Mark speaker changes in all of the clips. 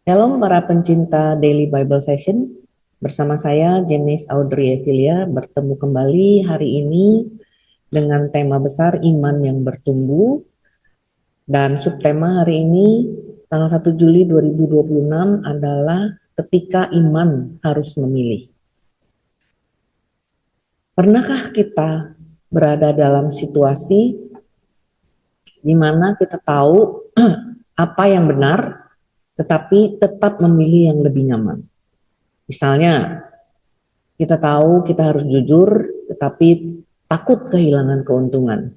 Speaker 1: Shalom para pencinta Daily Bible Session. Bersama saya Janice Audrey Evilia bertemu kembali hari ini dengan tema besar iman yang bertumbuh, dan subtema hari ini tanggal 1 Juli 2026 adalah ketika iman harus memilih. Pernahkah kita berada dalam situasi di mana kita tahu apa yang benar tetapi tetap memilih yang lebih nyaman? Misalnya, kita tahu kita harus jujur, tetapi takut kehilangan keuntungan.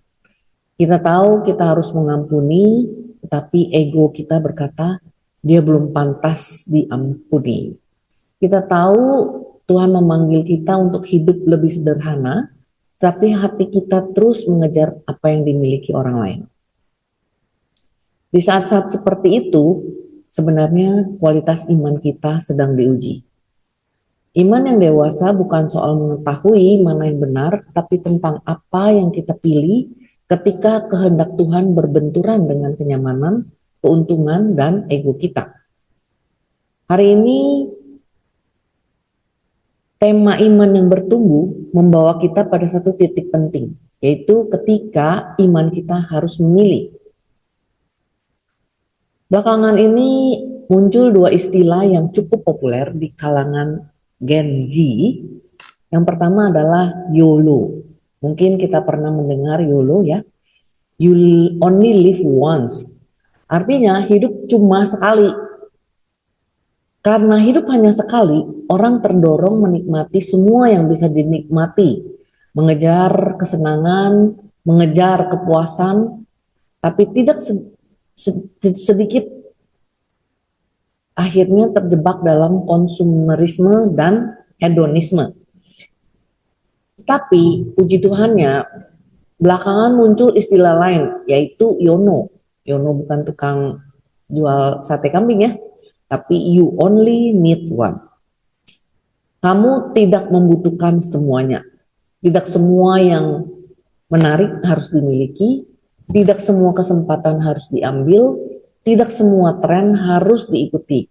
Speaker 1: Kita tahu kita harus mengampuni, tetapi ego kita berkata, dia belum pantas diampuni. Kita tahu Tuhan memanggil kita untuk hidup lebih sederhana, tapi hati kita terus mengejar apa yang dimiliki orang lain. Di saat-saat seperti itu, sebenarnya kualitas iman kita sedang diuji. Iman yang dewasa bukan soal mengetahui mana yang benar, tapi tentang apa yang kita pilih ketika kehendak Tuhan berbenturan dengan kenyamanan, keuntungan, dan ego kita. Hari ini, tema iman yang bertumbuh membawa kita pada satu titik penting, yaitu ketika iman kita harus memilih. Belakangan ini muncul dua istilah yang cukup populer di kalangan Gen Z. Yang pertama adalah YOLO. Mungkin kita pernah mendengar YOLO ya. You only live once. Artinya hidup cuma sekali. Karena hidup hanya sekali, orang terdorong menikmati semua yang bisa dinikmati. Mengejar kesenangan, mengejar kepuasan, tapi tidak sedikit akhirnya terjebak dalam konsumerisme dan hedonisme. Tapi puji Tuhannya, belakangan muncul istilah lain, yaitu YONO. YONO bukan tukang jual sate kambing ya, tapi you only need one. Kamu tidak membutuhkan semuanya. Tidak semua yang menarik harus dimiliki, tidak semua kesempatan harus diambil, tidak semua tren harus diikuti.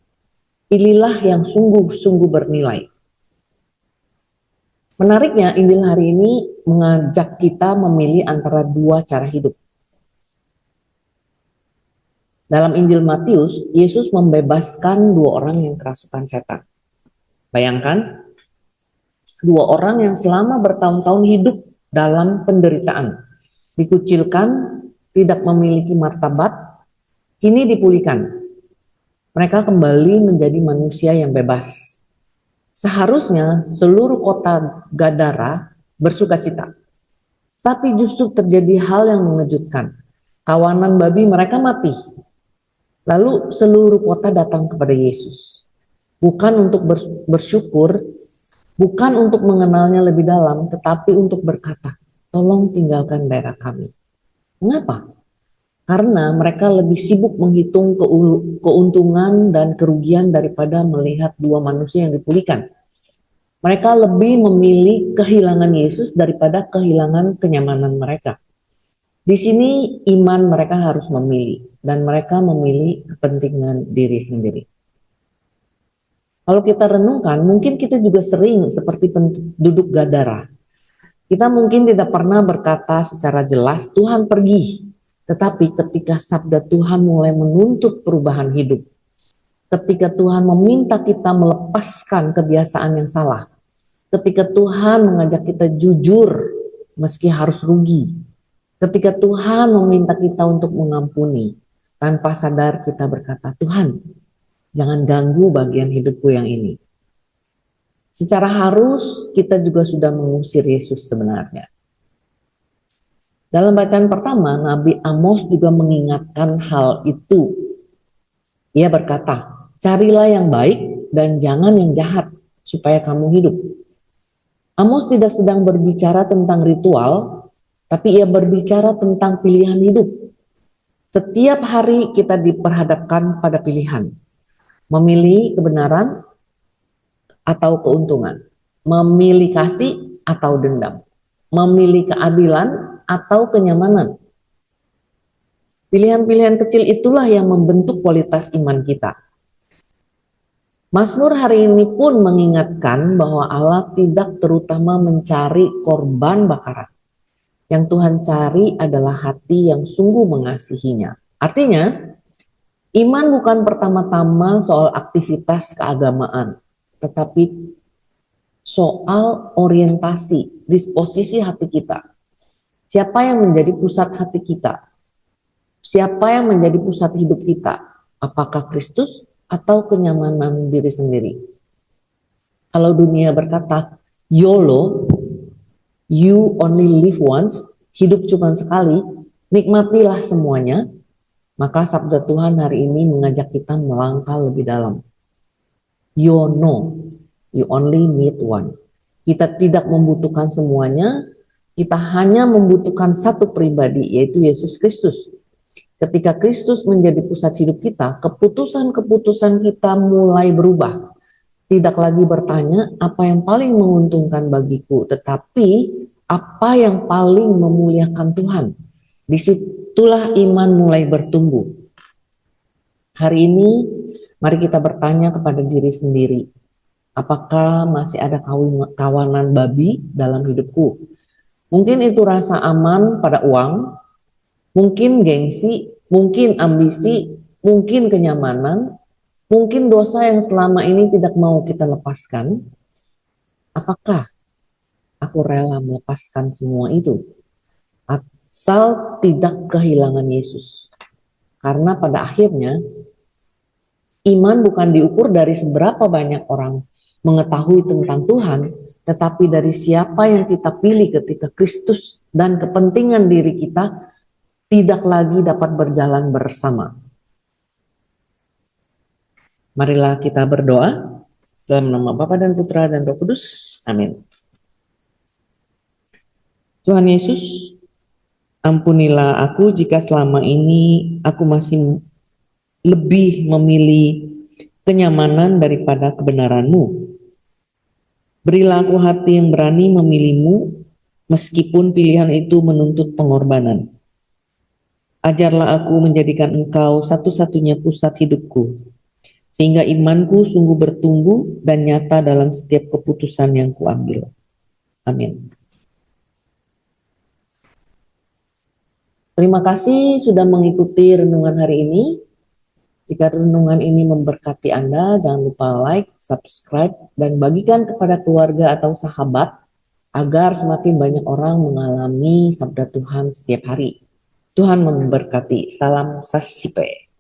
Speaker 1: Pilihlah yang sungguh-sungguh bernilai. Menariknya, Injil hari ini mengajak kita memilih antara dua cara hidup. Dalam Injil Matius, Yesus membebaskan dua orang yang kerasukan setan. Bayangkan, dua orang yang selama bertahun-tahun hidup dalam penderitaan, dikucilkan, tidak memiliki martabat, kini dipulihkan. Mereka kembali menjadi manusia yang bebas. Seharusnya seluruh kota Gadara bersukacita. Tapi justru terjadi hal yang mengejutkan. Kawanan babi mereka mati. Lalu seluruh kota datang kepada Yesus. Bukan untuk bersyukur, bukan untuk mengenalnya lebih dalam, tetapi untuk berkata, tolong tinggalkan daerah kami. Mengapa? Karena mereka lebih sibuk menghitung keuntungan dan kerugian daripada melihat dua manusia yang dipulihkan. Mereka lebih memilih kehilangan Yesus daripada kehilangan kenyamanan mereka. Di sini iman mereka harus memilih, dan mereka memilih kepentingan diri sendiri. Kalau kita renungkan, mungkin kita juga sering seperti penduduk Gadara. Kita mungkin tidak pernah berkata secara jelas, Tuhan pergi. Tetapi ketika sabda Tuhan mulai menuntut perubahan hidup, ketika Tuhan meminta kita melepaskan kebiasaan yang salah, ketika Tuhan mengajak kita jujur meski harus rugi, ketika Tuhan meminta kita untuk mengampuni, tanpa sadar kita berkata, Tuhan, jangan ganggu bagian hidupku yang ini. Secara harus kita juga sudah mengusir Yesus sebenarnya. Dalam bacaan pertama, Nabi Amos juga mengingatkan hal itu. Ia berkata, carilah yang baik dan jangan yang jahat, supaya kamu hidup. Amos tidak sedang berbicara tentang ritual, tapi ia berbicara tentang pilihan hidup. Setiap hari kita diperhadapkan pada pilihan. Memilih kebenaran atau keuntungan. Memilih kasih atau dendam. Memilih keadilan atau kenyamanan. Pilihan-pilihan kecil itulah yang membentuk kualitas iman kita. Mazmur hari ini pun mengingatkan bahwa Allah tidak terutama mencari korban bakaran. Yang Tuhan cari adalah hati yang sungguh mengasihinya. Artinya, iman bukan pertama-tama soal aktivitas keagamaan, tetapi soal orientasi, disposisi hati kita. Siapa yang menjadi pusat hati kita? Siapa yang menjadi pusat hidup kita? Apakah Kristus atau kenyamanan diri sendiri? Kalau dunia berkata, YOLO, you only live once, hidup cuma sekali, nikmatilah semuanya, maka sabda Tuhan hari ini mengajak kita melangkah lebih dalam. You know, you only need one. Kita tidak membutuhkan semuanya, kita hanya membutuhkan satu pribadi, yaitu Yesus Kristus. Ketika Kristus menjadi pusat hidup kita, keputusan-keputusan kita mulai berubah. Tidak lagi bertanya apa yang paling menguntungkan bagiku, tetapi apa yang paling memuliakan Tuhan. Disitulah iman mulai bertumbuh. Hari ini, mari kita bertanya kepada diri sendiri, apakah masih ada kawanan babi dalam hidupku? Mungkin itu rasa aman pada uang, mungkin gengsi, mungkin ambisi, mungkin kenyamanan, mungkin dosa yang selama ini tidak mau kita lepaskan. Apakah aku rela melepaskan semua itu? Asal tidak kehilangan Yesus. Karena pada akhirnya, iman bukan diukur dari seberapa banyak orang mengetahui tentang Tuhan, tetapi dari siapa yang kita pilih ketika Kristus dan kepentingan diri kita tidak lagi dapat berjalan bersama. Marilah kita berdoa dalam nama Bapa dan Putra dan Roh Kudus. Amin. Tuhan Yesus, ampunilah aku jika selama ini aku masih lebih memilih kenyamanan daripada kebenaran-Mu. Berilah aku hati yang berani memilih-Mu, meskipun pilihan itu menuntut pengorbanan. Ajarlah aku menjadikan Engkau satu-satunya pusat hidupku, sehingga imanku sungguh bertumbuh dan nyata dalam setiap keputusan yang kuambil. Amin. Terima kasih sudah mengikuti renungan hari ini. Jika renungan ini memberkati Anda, jangan lupa like, subscribe, dan bagikan kepada keluarga atau sahabat agar semakin banyak orang mengalami sabda Tuhan setiap hari. Tuhan memberkati. Salam Sasipe.